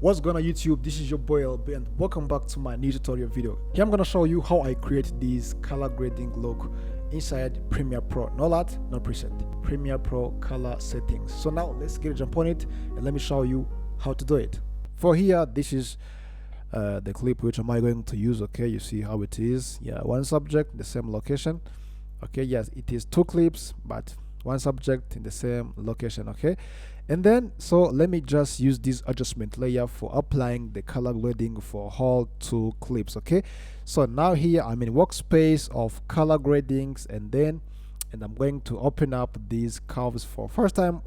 What's going on YouTube? This is your boy LB and welcome back to my new tutorial video. Here I'm going to show you how I create this color grading look inside Premiere Pro. No art, no preset. Premiere Pro color settings. So now let's get a jump on it and let me show you how to do it. For here, this is the clip which am I going to use. Okay, you see how it is. Yeah, one subject, the same location. Okay, yes, it is two clips but one subject in the same location. Okay, and then so let me just use this adjustment layer for applying the color grading for all two clips. Okay, so now here I'm in workspace of color gradings, and I'm going to open up these curves for first time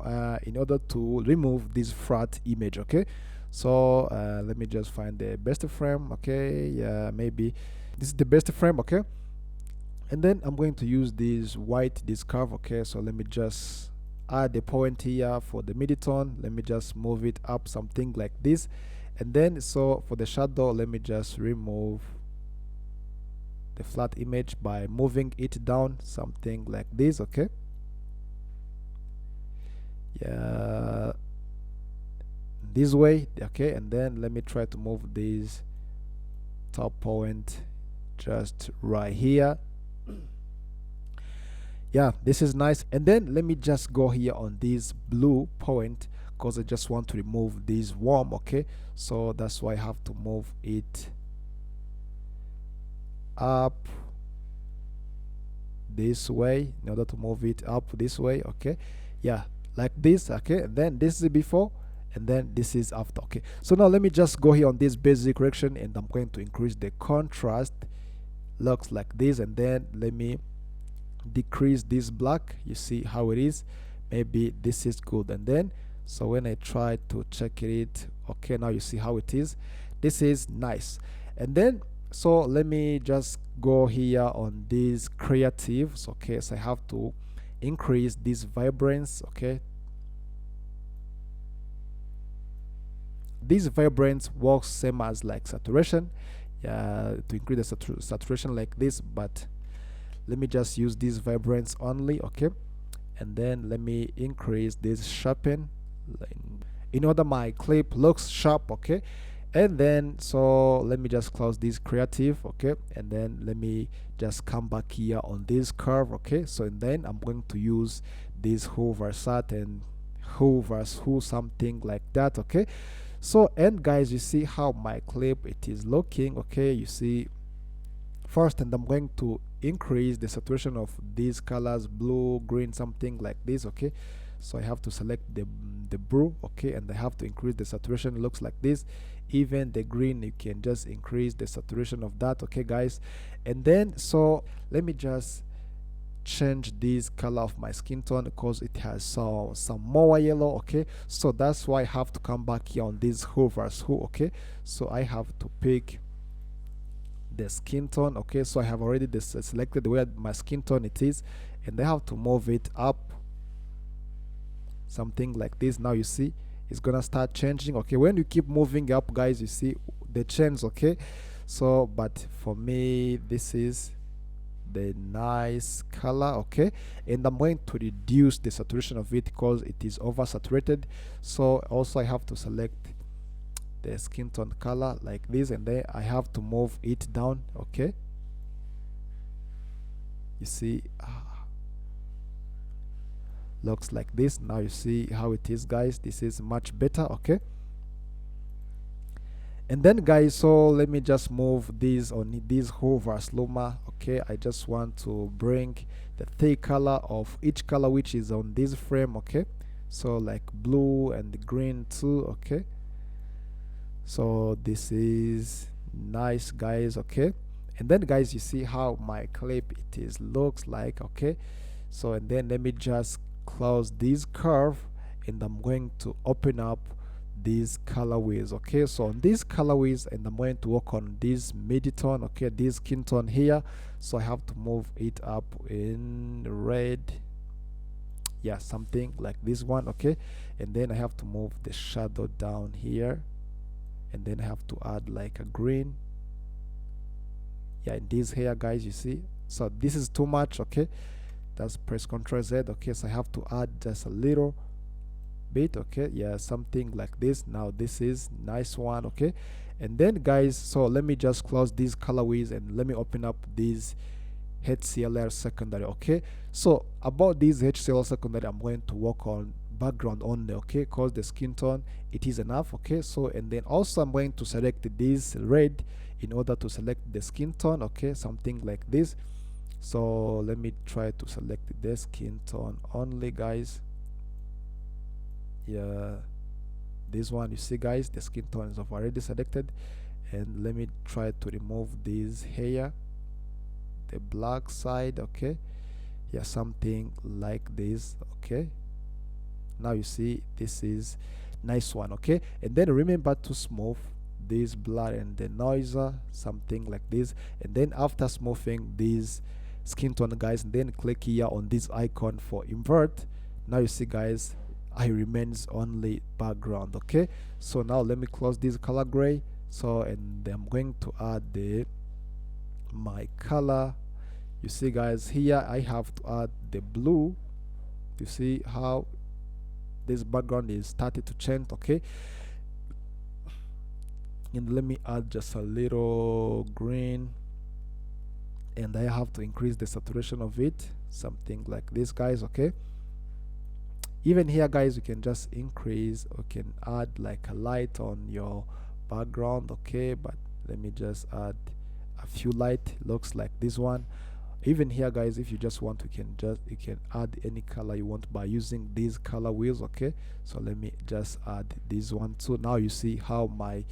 in order to remove this flat image. Okay, so let me just find the best frame. Okay, yeah, maybe this is the best frame. Okay, and then I'm going to use this curve. Okay, so let me just add a point here for the mid-tone. Let me just move it up something like this, and then so for the shadow let me just remove the flat image by moving it down something like this. Okay, yeah, this way. Okay, and then let me try to move this top point just right here. Yeah, this is nice. And then let me just go here on this blue point because I just want to remove this worm. Okay, so that's why I have to move it up this way in order to move it up this way. Okay, yeah, like this. Okay, and then this is before and then this is after. Okay, so now let me just go here on this basic correction and I'm going to increase the contrast. Looks like this, and then let me decrease this black. You see how it is. Maybe this is good, and then so when I try to check it, okay, now you see how it is. This is nice. And then so let me just go here on these creatives. Okay, so I have to increase this vibrance. Okay, this vibrance works same as like saturation, to increase the saturation like this, but let me just use this vibrance only. Okay, and then let me increase this sharpen in order my clip looks sharp. Okay, and then so let me just close this creative. Okay, and then let me just come back here on this curve. Okay, so and then I'm going to use this who versat and who versus who, something like that. Okay, so and guys, you see how my clip it is looking. Okay, you see first, and I'm going to increase the saturation of these colors, blue, green, something like this. Okay, so I have to select the blue. Okay, and I have to increase the saturation. Looks like this. Even the green, you can just increase the saturation of that. Okay guys, and then so let me just change this color of my skin tone because it has some more yellow. Okay, so that's why I have to come back here on this who versus who. Okay, so I have to pick the skin tone. Okay, so I have already selected where my skin tone it is, and I have to move it up something like this. Now you see it's gonna start changing. Okay, when you keep moving up guys, you see the change. Okay, so but for me this is the nice color. Okay, and I'm going to reduce the saturation of it because it is oversaturated. So also I have to select the skin tone color like this, and then I have to move it down. Okay, you see looks like this. Now you see how it is guys. This is much better. Okay, and then guys, so let me just move this on this hover luma. Okay, I just want to bring the thick color of each color which is on this frame. Okay, so like blue and green too. Okay, so this is nice guys. Okay, and then guys, you see how my clip it is looks like. Okay, so and then let me just close this curve, and I'm going to open up these colorways. Okay, so on these colorways, and I'm going to work on this mid-tone. Okay, this skin tone here, so I have to move it up in red, yeah, something like this one. Okay, and then I have to move the shadow down here, and then I have to add like a green, yeah, in this here guys, you see. So this is too much. Okay, that's press Ctrl Z. Okay, so I have to add just a little bit, okay. Yeah, something like this. Now this is nice one, okay. And then guys, so let me just close these colorways and let me open up these HCLR secondary, okay. So about this HCLR secondary, I'm going to work on background only, okay, because the skin tone, it is enough, okay. So and then also I'm going to select this red in order to select the skin tone, okay, something like this. So let me try to select the skin tone only, guys. Yeah, this one, you see guys, the skin tone is already selected. And let me try to remove this hair, the black side, okay. Yeah, something like this, okay. Now you see this is nice one, okay. And then remember to smooth this blur and the noiser, something like this. And then after smoothing this skin tone, guys, and then click here on this icon for invert. Now you see guys, I remains only background, okay. So now let me close this color gray. So and I'm going to add my color. You see guys, here I have to add the blue. You see how this background is started to change, okay. And let me add just a little green, and I have to increase the saturation of it, something like this, guys, okay. Even here guys, you can just increase or can add like a light on your background, okay. But let me just add a few light, looks like this one. Even here guys, if you just want, you can add any color you want by using these color wheels, okay. So let me just add this one too. Now you see how my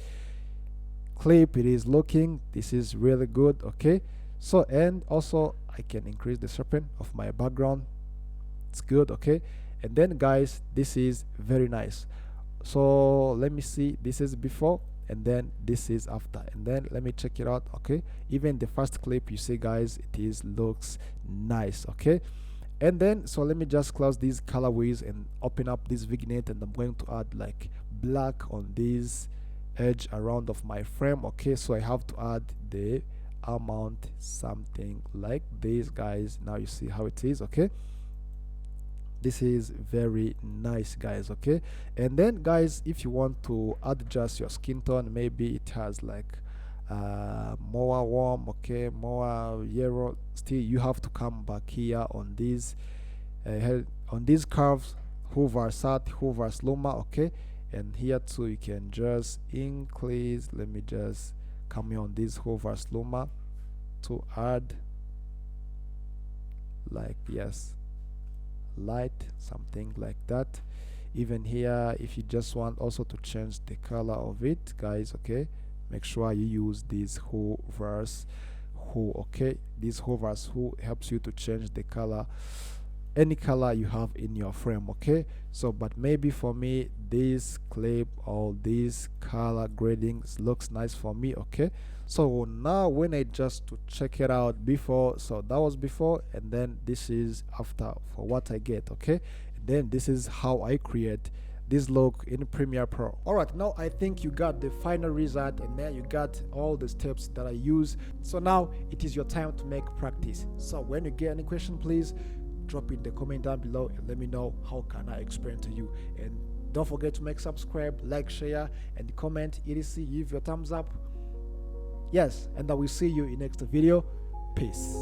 clip it is looking. This is really good, okay. So and also I can increase the sharpen of my background. It's good, okay. And then guys, this is very nice. So let me see, this is before and then this is after, and then let me check it out, okay. Even the first clip, you see guys, it is looks nice, okay. And then so let me just close these colorways and open up this vignette, and I'm going to add like black on this edge around of my frame, okay. So I have to add the amount, something like this, guys. Now you see how it is, okay. This is very nice, guys, okay. And then guys, if you want to adjust your skin tone, maybe it has like more warm, okay, more yellow, still you have to come back here on these curves, hover sat, hover luma, okay. And here too you can just increase. Let me just come here on this hover luma to add like, yes, light, something like that. Even here, if you just want also to change the color of it, guys, okay, make sure you use this hovers who, okay. This hovers who helps you to change the color, any color you have in your frame, okay. So but maybe for me this clip or this color grading looks nice for me, okay. So now when I just to check it out before, so that was before, and then this is after for what I get, okay. And then this is how I create this look in Premiere Pro. All right, now I think you got the final result, and then you got all the steps that I use. So now it is your time to make practice. So when you get any question, please drop in the comment down below and let me know how can I explain to you. And don't forget to make subscribe, like, share, and comment, etc. Give your thumbs up. Yes, and I will see you in next video. Peace.